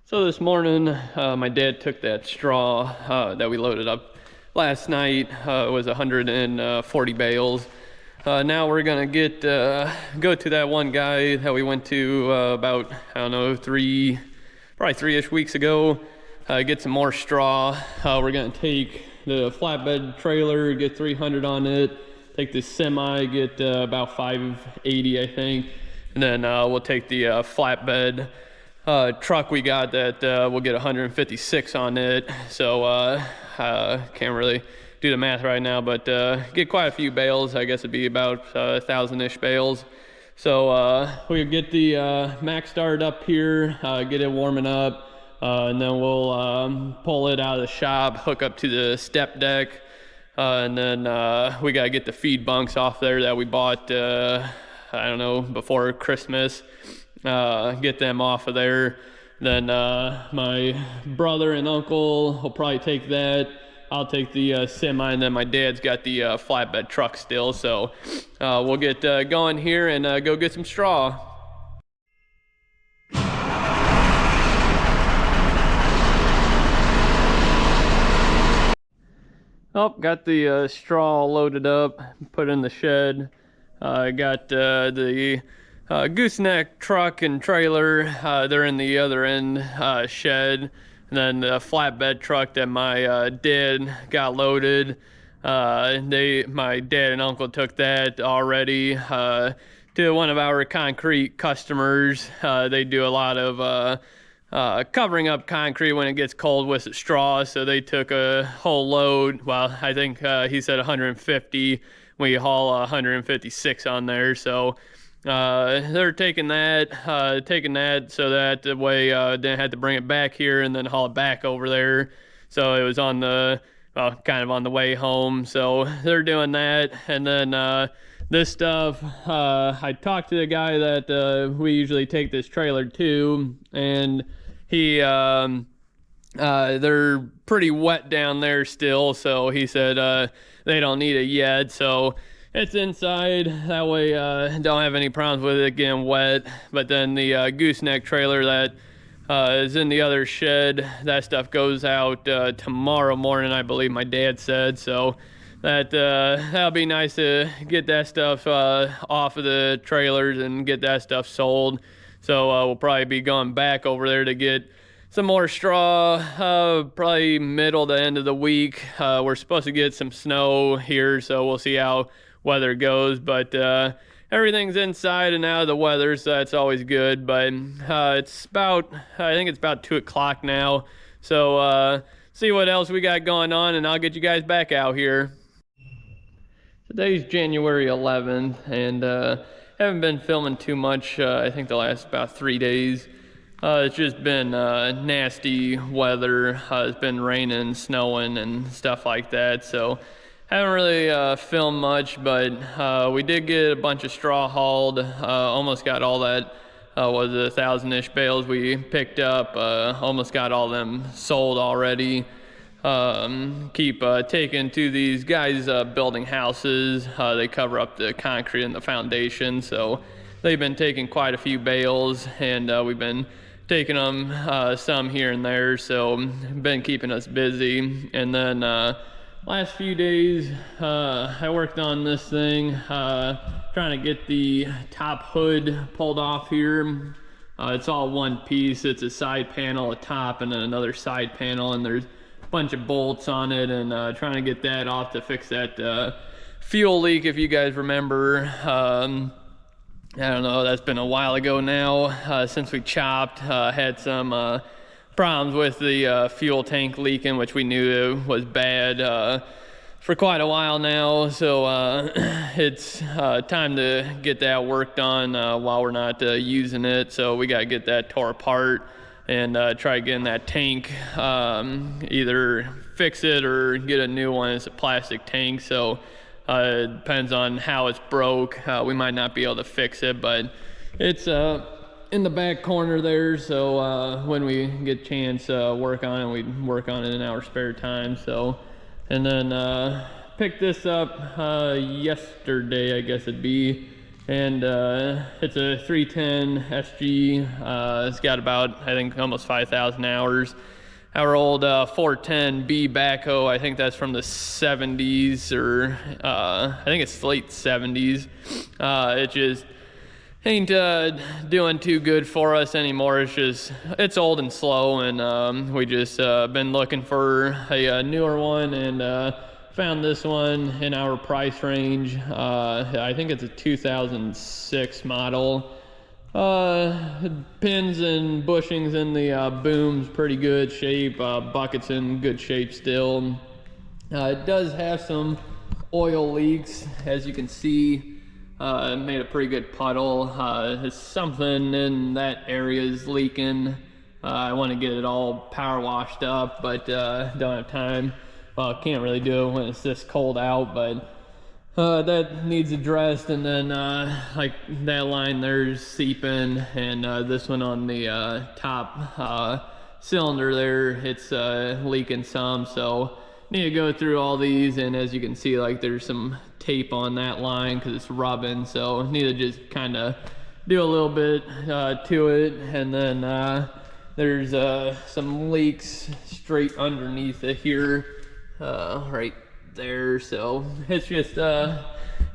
So this morning, my dad took that straw that we loaded up last night. It was 140 bales. Now we're gonna go to that one guy that we went to about, I don't know, probably three-ish weeks ago. Get some more straw. We're gonna take the flatbed trailer, get 300 on it. Take this semi, get about 580, I think, and then we'll take the flatbed truck we got that we'll get 156 on it. So can't really do the math right now, but get quite a few bales. I guess it'd be about 1,000-ish bales. So we'll get the max started up here, get it warming up, and then we'll pull it out of the shop, hook up to the step deck, and then we gotta get the feed bunks off there that we bought I don't know, before Christmas. Get them off of there. Then my brother and uncle will probably take that. I'll take the semi, and then my dad's got the flatbed truck still. So we'll get going here and go get some straw. Oh, got the straw loaded up, put in the shed. Got the gooseneck truck and trailer, they're in the other end shed. And then the flatbed truck that my dad got loaded, my dad and uncle took that already to one of our concrete customers. They do a lot of covering up concrete when it gets cold with straw, so they took a whole load. Well, I think he said 150. We haul 156 on there, so they're taking that so that the way didn't have to bring it back here and then haul it back over there. So it was on the kind of on the way home. So they're doing that, and then this stuff. I talked to the guy that we usually take this trailer to, and he they're pretty wet down there still. So he said they don't need it yet. So it's inside, that way don't have any problems with it getting wet. But then the gooseneck trailer that is in the other shed, that stuff goes out tomorrow morning, I believe my dad said. So that'll be nice to get that stuff off of the trailers and get that stuff sold. So we'll probably be going back over there to get some more straw, probably middle to end of the week. We're supposed to get some snow here, so we'll see how weather goes. But everything's inside and out of the weather, so that's always good. But it's about, I think it's about 2 o'clock now. So see what else we got going on, and I'll get you guys back out here. Today's January 11th, and haven't been filming too much, I think the last about 3 days. It's just been nasty weather. It's been raining, snowing, and stuff like that. So haven't really filmed much, but we did get a bunch of straw hauled. Almost got all that, was it 1,000-ish bales we picked up. Almost got all them sold already. Keep taking to these guys building houses. They cover up the concrete and the foundation, so they've been taking quite a few bales, and we've been taking them some here and there, so been keeping us busy. And then last few days I worked on this thing, trying to get the top hood pulled off here. It's all one piece. It's a side panel, a top, and then another side panel, and there's bunch of bolts on it, and trying to get that off to fix that fuel leak, if you guys remember. I don't know, that's been a while ago now since we chopped. Had some problems with the fuel tank leaking, which we knew was bad for quite a while now. So it's time to get that worked on while we're not using it. So we got to get that tore apart and try getting that tank, either fix it or get a new one. It's a plastic tank, so it depends on how it's broke. We might not be able to fix it, but it's in the back corner there, so when we get a chance work on it, we work on it in our spare time. So, and then picked this up yesterday, I guess it'd be, and it's a 310 SG. It's got about, I think, almost 5,000 hours. Our old 410B backhoe, I think that's from the 70s, or I think it's late 70s. It just ain't doing too good for us anymore. It's old and slow, and we just been looking for a newer one, and found this one in our price range. I think it's a 2006 model. Pins and bushings in the boom's pretty good shape. Bucket's in good shape still. It does have some oil leaks, as you can see. It made a pretty good puddle. It's something in that area is leaking. I want to get it all power washed up, but don't have time. Well, can't really do it when it's this cold out, but that needs addressed. And then like that line there's seeping, and this one on the top cylinder there, it's leaking some, so need to go through all these. And as you can see, like there's some tape on that line because it's rubbing, so need to just kind of do a little bit to it. And then there's some leaks straight underneath it here, right there. So it's just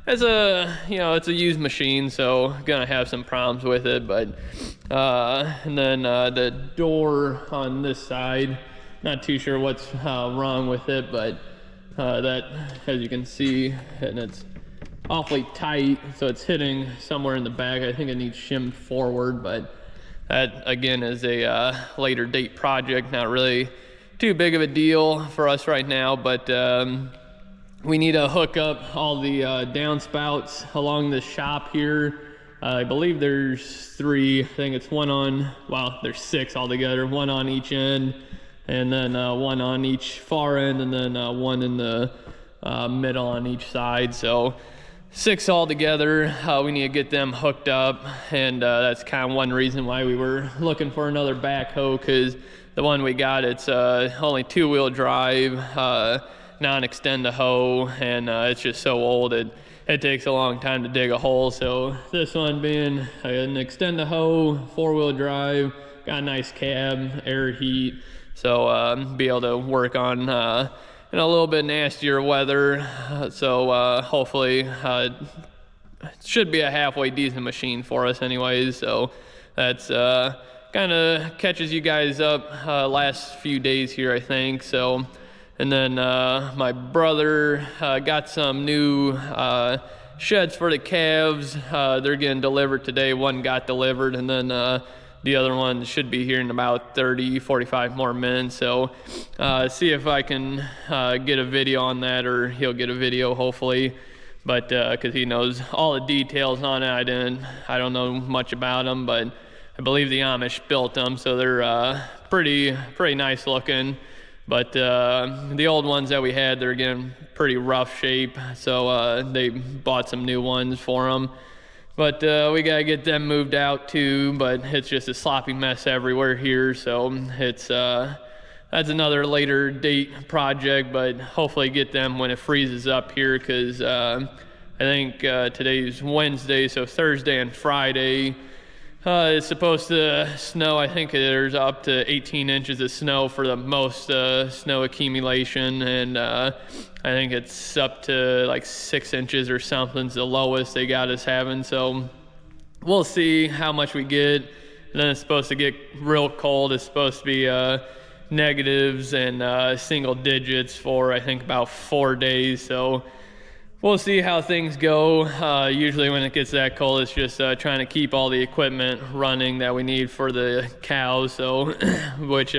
it's a used machine, so gonna have some problems with it. But and then the door on this side, not too sure what's wrong with it, but that, as you can see, and it's awfully tight, so it's hitting somewhere in the back. I think it needs shimmed forward, but that again is a later date project, not really too big of a deal for us right now. But we need to hook up all the downspouts along the shop here. I believe there's 3. I think it's one on, well, there's 6 altogether, one on each end, and then one on each far end, and then one in the middle on each side. So 6 altogether. We need to get them hooked up, and that's kind of one reason why we were looking for another backhoe, because the one we got, it's only 2-wheel drive, non-extend a hoe, and it's just so old it takes a long time to dig a hole. So this one being an extend a hoe, 4-wheel drive, got a nice cab, air heat, so be able to work on in a little bit nastier weather. So hopefully it should be a halfway decent machine for us anyways. So that's kind of catches you guys up last few days here, I think. So, and then my brother got some new sheds for the calves. They're getting delivered today. One got delivered, and then the other one should be here in about 30-45 more minutes. So see if I can get a video on that, or he'll get a video hopefully. But because he knows all the details on it, I don't know much about them, but I believe the Amish built them, so they're pretty nice looking. But the old ones that we had, they're getting pretty rough shape, so they bought some new ones for them. But we gotta get them moved out too, but it's just a sloppy mess everywhere here, so it's that's another later date project, but hopefully get them when it freezes up here, because I think today's Wednesday, so Thursday and Friday it's supposed to snow. I think there's up to 18 inches of snow for the most snow accumulation, and I think it's up to like 6 inches or something's the lowest they got us having. So we'll see how much we get. And then it's supposed to get real cold. It's supposed to be negatives and single digits for I think about 4 days. So we'll see how things go. Usually when it gets that cold, it's just trying to keep all the equipment running that we need for the cows. So, which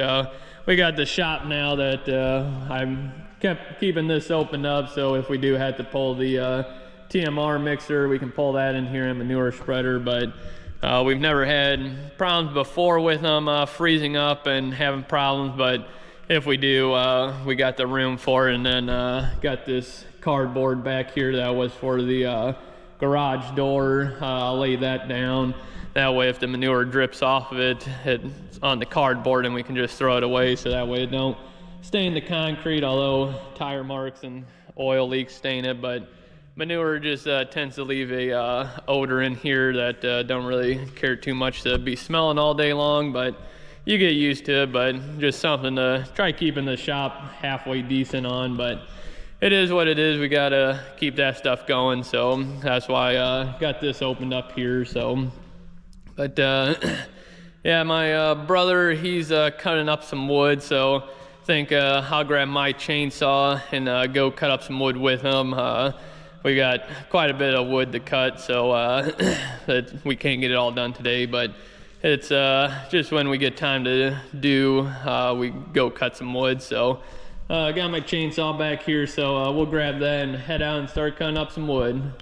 we got the shop now that I'm kept keeping this opened up. So if we do have to pull the TMR mixer, we can pull that in here and manure spreader. But we've never had problems before with them freezing up and having problems. But if we do, we got the room for it. And then got this cardboard back here that was for the garage door. I'll lay that down. That way if the manure drips off of it, it's on the cardboard and we can just throw it away, so that way it don't stain the concrete, although tire marks and oil leaks stain it. But manure just tends to leave a odor in here that don't really care too much to be smelling all day long, but you get used to it. But just something to try keeping the shop halfway decent on. But it is what it is. We gotta keep that stuff going, so that's why I got this opened up here. So, but yeah, my brother, he's cutting up some wood, so I think I'll grab my chainsaw and go cut up some wood with him. We got quite a bit of wood to cut, so we can't get it all done today, but it's just when we get time to do, we go cut some wood. So I got my chainsaw back here, so we'll grab that and head out and start cutting up some wood.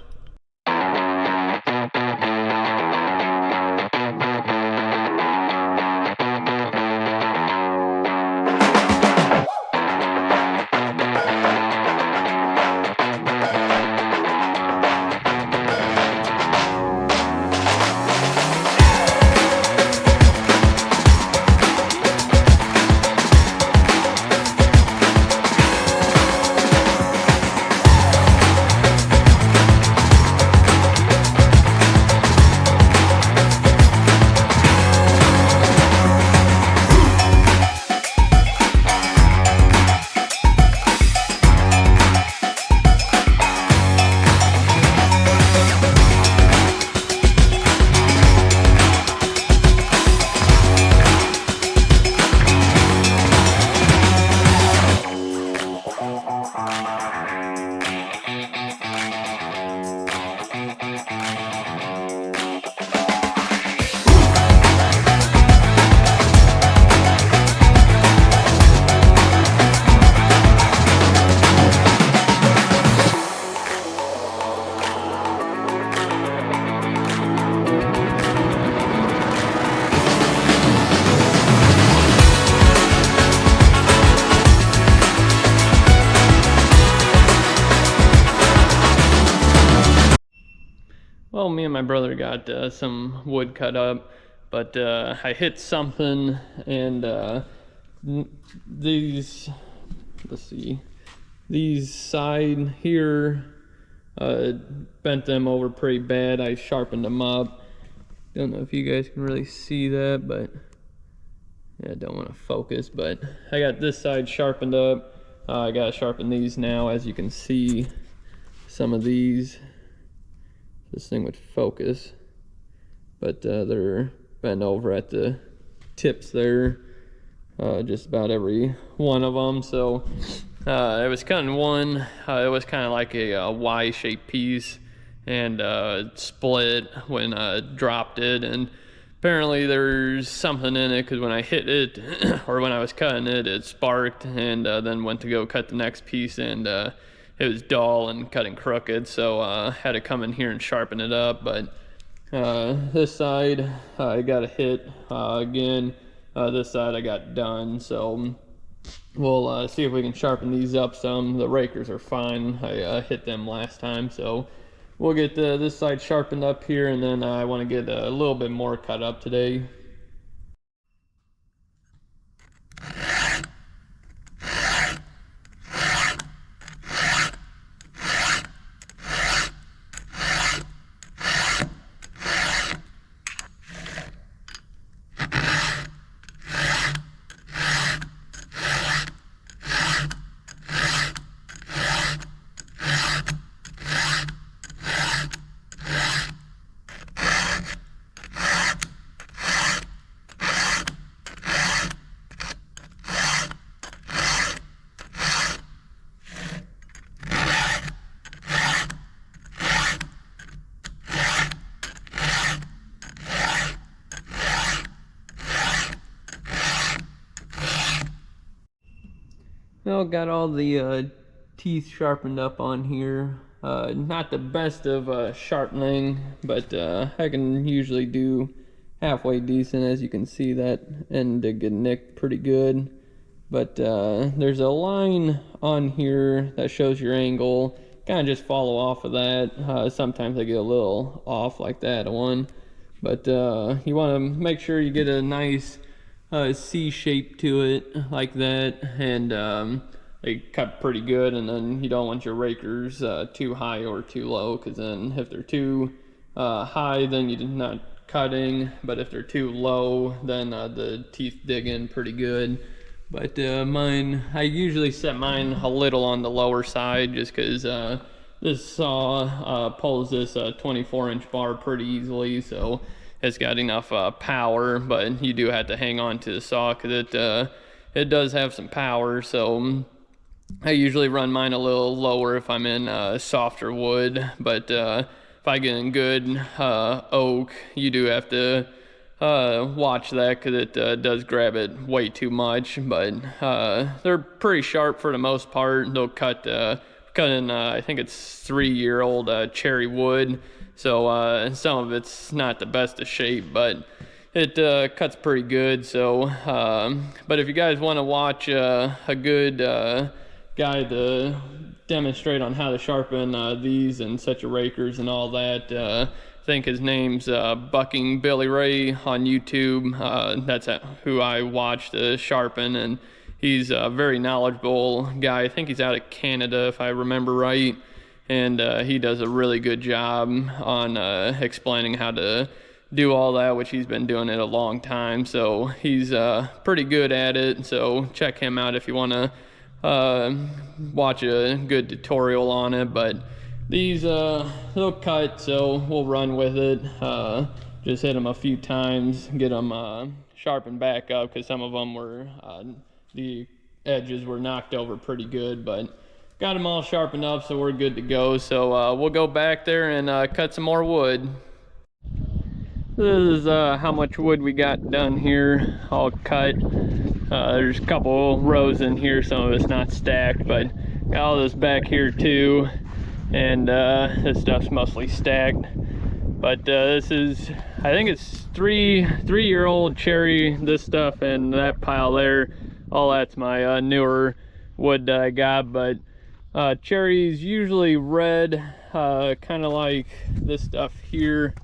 Well, me and my brother got some wood cut up, but I hit something, and these, let's see, these side here, bent them over pretty bad. I sharpened them up. Don't know if you guys can really see that, but yeah, I don't want to focus, but I got this side sharpened up. I gotta sharpen these now, as you can see. Some of these, this thing would focus, but they're bent over at the tips there, just about every one of them. So I was cutting one, it was kind of like a Y-shaped piece, and split when I dropped it, and apparently there's something in it, because when I hit it, or when I was cutting it, it sparked, and then went to go cut the next piece, and it was dull and cutting crooked, so I had to come in here and sharpen it up. But this side I got a hit again. This side I got done, so we'll see if we can sharpen these up some. The rakers are fine. I hit them last time, so we'll get this side sharpened up here, and then I want to get a little bit more cut up today. Well, got all the teeth sharpened up on here. Not the best of sharpening, but I can usually do halfway decent. As you can see, that end did get nicked pretty good. But there's a line on here that shows your angle. Kind of just follow off of that. Sometimes I get a little off like that one. But you want to make sure you get a nice C shape to it like that, and they cut pretty good. And then you don't want your rakers too high or too low, because then if they're too high, then you're not cutting, but if they're too low, then the teeth dig in pretty good. But mine, I usually set mine a little on the lower side, just because this saw pulls this 24-inch bar pretty easily, so it's got enough power. But you do have to hang on to the saw, because it does have some power. So I usually run mine a little lower if I'm in softer wood. But if I get in good oak, you do have to watch that, because it does grab it way too much. But they're pretty sharp for the most part. They'll cut in I think it's 3-year-old cherry wood, so some of it's not the best of shape, but it cuts pretty good. So but if you guys want to watch a good guy to demonstrate on how to sharpen these and set your rakers and all that, I think his name's Bucking Billy Ray on YouTube. That's who I watch to sharpen, and he's a very knowledgeable guy. I think he's out of Canada, if I remember right, and he does a really good job on explaining how to do all that, which he's been doing it a long time. So he's pretty good at it, so check him out if you want to watch a good tutorial on it. But these they'll cut, so we'll run with it. Just hit them a few times, get them sharpened back up, because some of them were the edges were knocked over pretty good, but got them all sharpened up, so we're good to go. So we'll go back there and cut some more wood. This is how much wood we got done here, all cut. There's a couple rows in here, some of it's not stacked, but got all this back here too. And this stuff's mostly stacked. But this is, I think it's three-year-old cherry, this stuff, and that pile there, all that's my newer wood that I got. But cherry's usually red, kind of like this stuff here.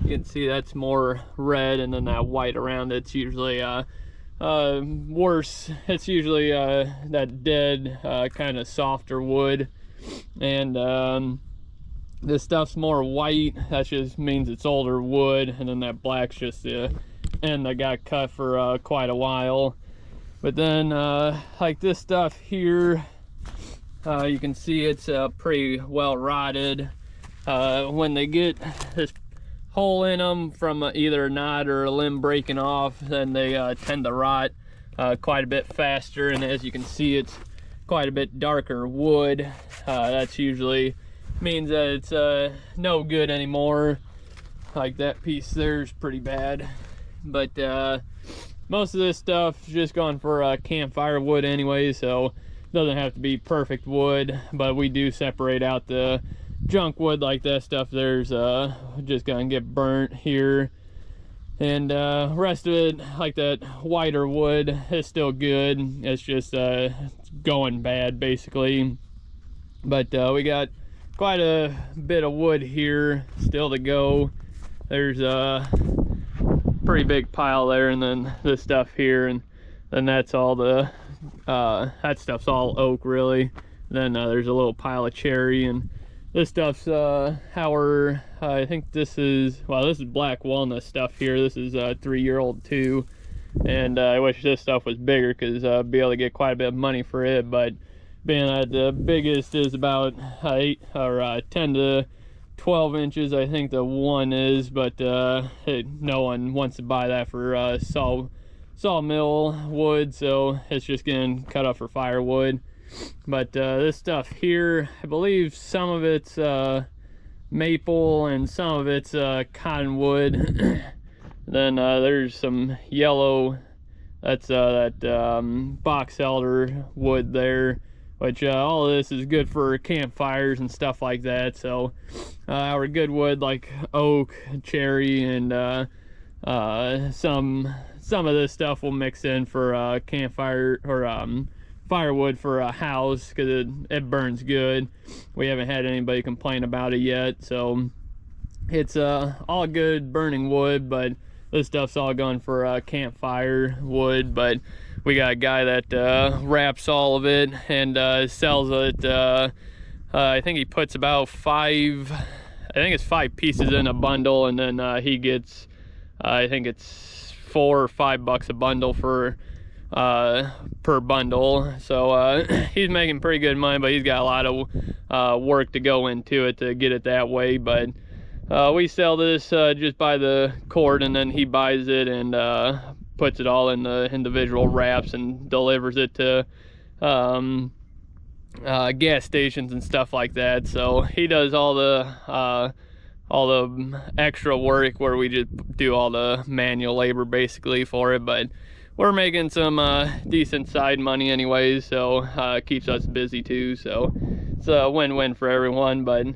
You can see that's more red, and then that white around it's usually worse. It's usually that dead kind of softer wood. And this stuff's more white. That just means it's older wood. And then that black's just the end that got cut for quite a while. But then like this stuff here, you can see it's pretty well rotted. When they get this hole in them from either a knot or a limb breaking off, then they tend to rot quite a bit faster. And as you can see, it's quite a bit darker wood. That's usually means that it's no good anymore. Like that piece there is pretty bad. But most of this stuff is just going for campfire wood anyway, so it doesn't have to be perfect wood. But we do separate out the junk wood, like that stuff there's just gonna get burnt here. And rest of it, like that whiter wood, is still good. It's just it's going bad basically. But we got quite a bit of wood here still to go. There's a pretty big pile there, and then this stuff here, and then that's all the that stuff's all oak really. Then there's a little pile of cherry, and this stuff's I think this is, well, this is black walnut stuff here. This is 3-year-old too, and I wish this stuff was bigger, because I'd be able to get quite a bit of money for it. But being that the biggest is about 10 to 12 inches, I think the one is, but no one wants to buy that for sawmill wood, so it's just getting cut up for firewood. But this stuff here, I believe some of it's maple and some of it's cottonwood. Then there's some yellow, that's that box elder wood there, which all of this is good for campfires and stuff like that. So our good wood like oak, cherry, and some of this stuff we'll mix in for campfire or firewood for a house, because it burns good. We haven't had anybody complain about it yet, so it's all good burning wood. But this stuff's all going for campfire wood. But we got a guy that wraps all of it and sells it. I think he puts about I think it's 5 pieces in a bundle, and then he gets, I think it's $4 or $5 a bundle for per bundle. So he's making pretty good money, but he's got a lot of work to go into it to get it that way. But we sell this just by the cord, and then he buys it and puts it all in the individual wraps and delivers it to gas stations and stuff like that. So he does all the extra work where we just do all the manual labor basically for it. But we're making some decent side money anyways, so it keeps us busy too. So it's a win-win for everyone. But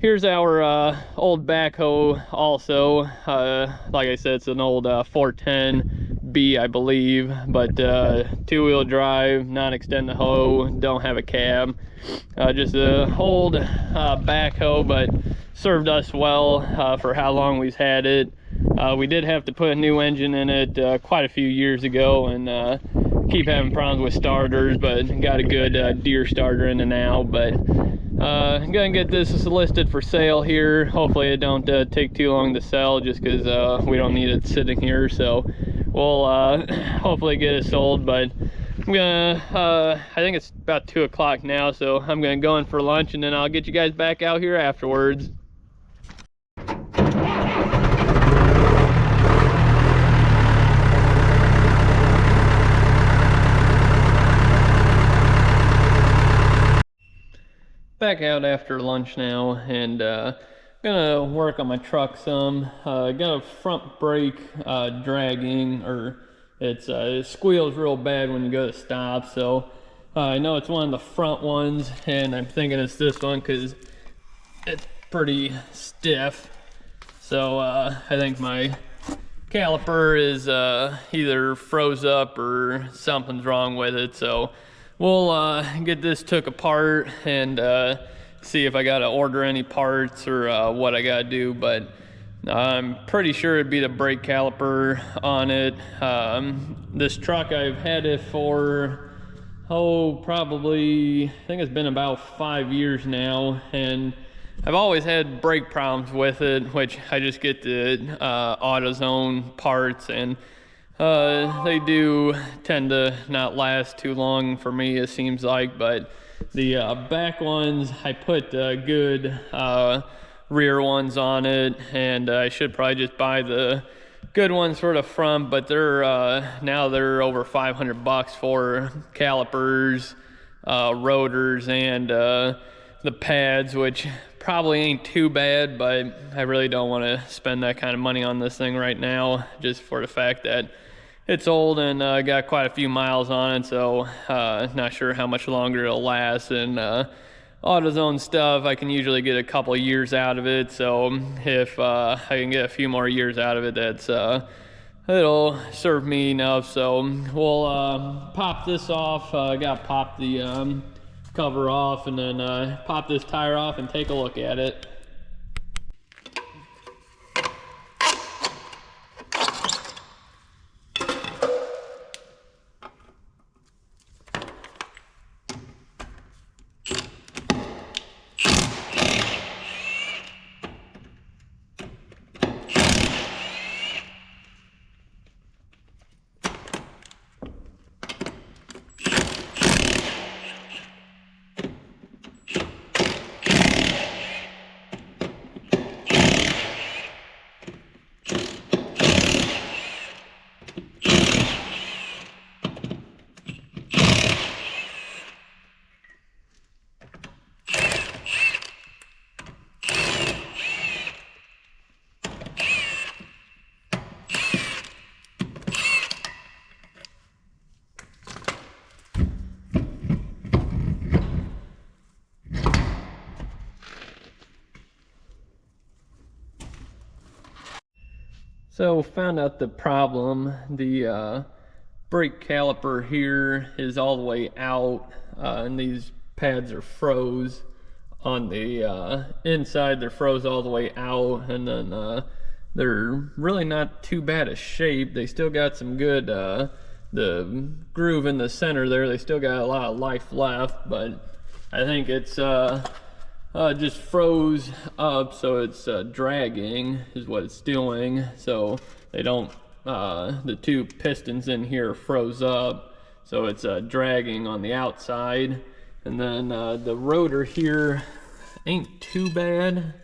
here's our old backhoe also. Like I said, it's an old 410B, I believe, but 2-wheel drive, non-extend the hoe, don't have a cab. Just a old backhoe, but served us well for how long we've had it. We did have to put a new engine in it quite a few years ago, and keep having problems with starters, but got a good deer starter in it now. But I'm gonna get this listed for sale here. Hopefully it don't take too long to sell, just because we don't need it sitting here. So we'll hopefully get it sold. But I'm gonna I think it's about 2 o'clock now, so I'm gonna go in for lunch, and then I'll get you guys back out here afterwards. Back out after lunch now, and gonna work on my truck some. Got a front brake dragging, or it squeals real bad when you go to stop. So I know it's one of the front ones, and I'm thinking it's this one because it's pretty stiff. So I think my caliper is either froze up or something's wrong with it. So we'll get this took apart and see if I gotta order any parts or what I gotta do. But I'm pretty sure it'd be the brake caliper on it. This truck, I've had it for probably, I think it's been about 5 years now, and I've always had brake problems with it, which I just get the AutoZone parts, and they do tend to not last too long for me, it seems like. But the back ones, I put good rear ones on it, and I should probably just buy the good ones for the front. But they're now they're over $500 for calipers, rotors, and the pads, which probably ain't too bad. But I really don't want to spend that kind of money on this thing right now, just for the fact that it's old and got quite a few miles on it. So not sure how much longer it'll last. And AutoZone stuff, I can usually get a couple of years out of it. So if I can get a few more years out of it, that's it'll serve me enough. So we'll pop this off. Got to pop the cover off, and then pop this tire off and take a look at it. So found out the problem. The brake caliper here is all the way out, and these pads are froze on the inside. They're froze all the way out, and then they're really not too bad a shape. They still got some good the groove in the center there, they still got a lot of life left, but I think it's just froze up, so it's dragging is what it's doing. So they don't, the two pistons in here froze up, so it's dragging on the outside. And then the rotor here ain't too bad,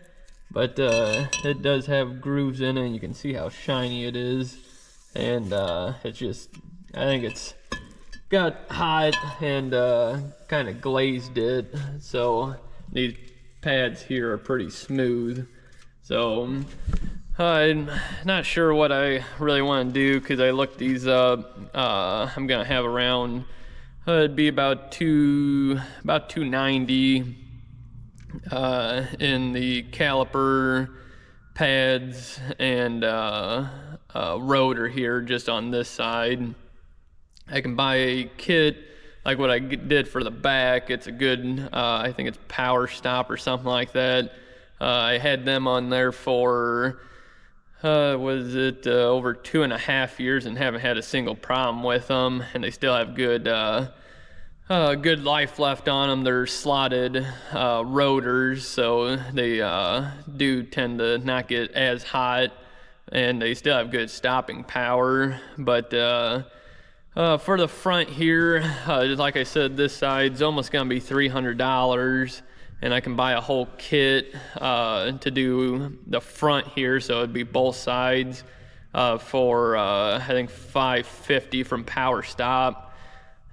but it does have grooves in it, and you can see how shiny it is. And it's just, I think it's got hot and kind of glazed it, so these pads here are pretty smooth. So I'm not sure what I really want to do, because I looked these up. I'm gonna have around it'd be about 290 in the caliper, pads, and rotor here just on this side. I can buy a kit like what I did for the back. It's a good, I think it's Power Stop or something like that. I had them on there for, was it over 2.5 years, and haven't had a single problem with them, and they still have good good life left on them. They're slotted rotors, so they do tend to not get as hot, and they still have good stopping power. But for the front here, like I said, this side's almost gonna be $300, and I can buy a whole kit to do the front here, so it'd be both sides for I think $550 from Power Stop.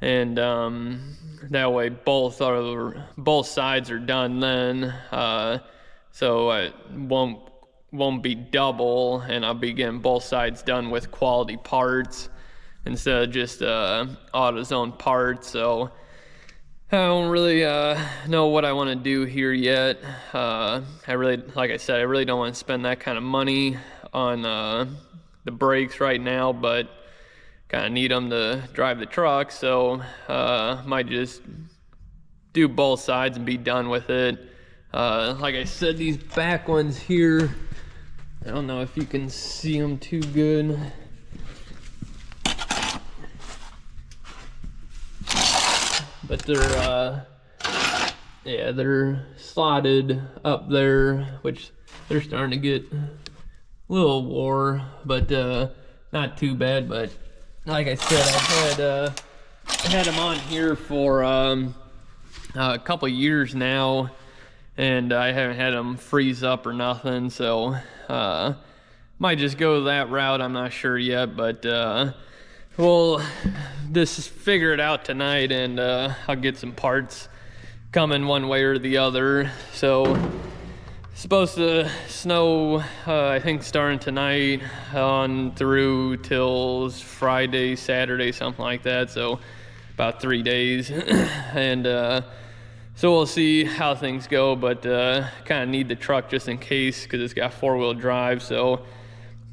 And that way both sides are done then, so it won't be double, and I'll be getting both sides done with quality parts instead of just AutoZone parts. So I don't really know what I want to do here yet. Like I said, I really don't want to spend that kind of money on the brakes right now, but kind of need them to drive the truck, so might just do both sides and be done with it. Like I said, these back ones here, I don't know if you can see them too good. But they're yeah, they're slotted up there, which they're starting to get a little wore, but not too bad. But like I said, I had them on here for a couple years now, and I haven't had them freeze up or nothing, so might just go that route. I'm not sure yet, but we'll just figure it out tonight, and I'll get some parts coming one way or the other. So supposed to snow, I think starting tonight on through till Friday, Saturday, something like that. So about 3 days. And so we'll see how things go, but kind of need the truck just in case, because it's got 4-wheel drive. So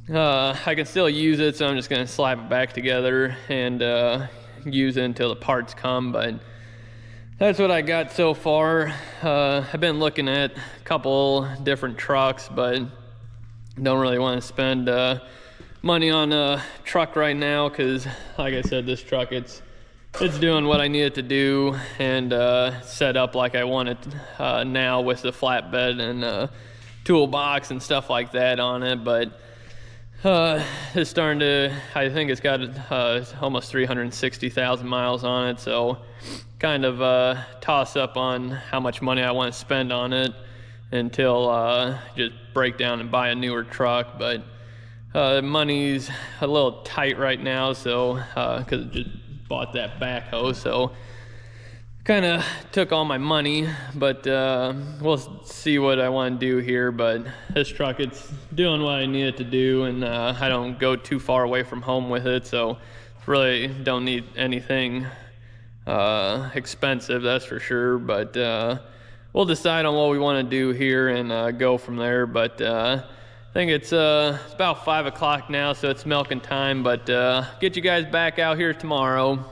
I can still use it, so I'm just gonna slap it back together and use it until the parts come. But that's what I got so far. I've been looking at a couple different trucks, but don't really want to spend money on a truck right now, because like I said, this truck, it's doing what I need it to do, and set up like I want it now, with the flatbed and toolbox and stuff like that on it. But it's starting to, I think it's got almost 360,000 miles on it, so kind of toss up on how much money I want to spend on it until just break down and buy a newer truck. But money's a little tight right now, so because I just bought that backhoe, so kind of took all my money. But we'll see what I want to do here. But this truck, it's doing what I need it to do, and I don't go too far away from home with it, so really don't need anything expensive, that's for sure. But we'll decide on what we want to do here and go from there. But I think it's about 5 o'clock now, so it's milking time. But get you guys back out here tomorrow.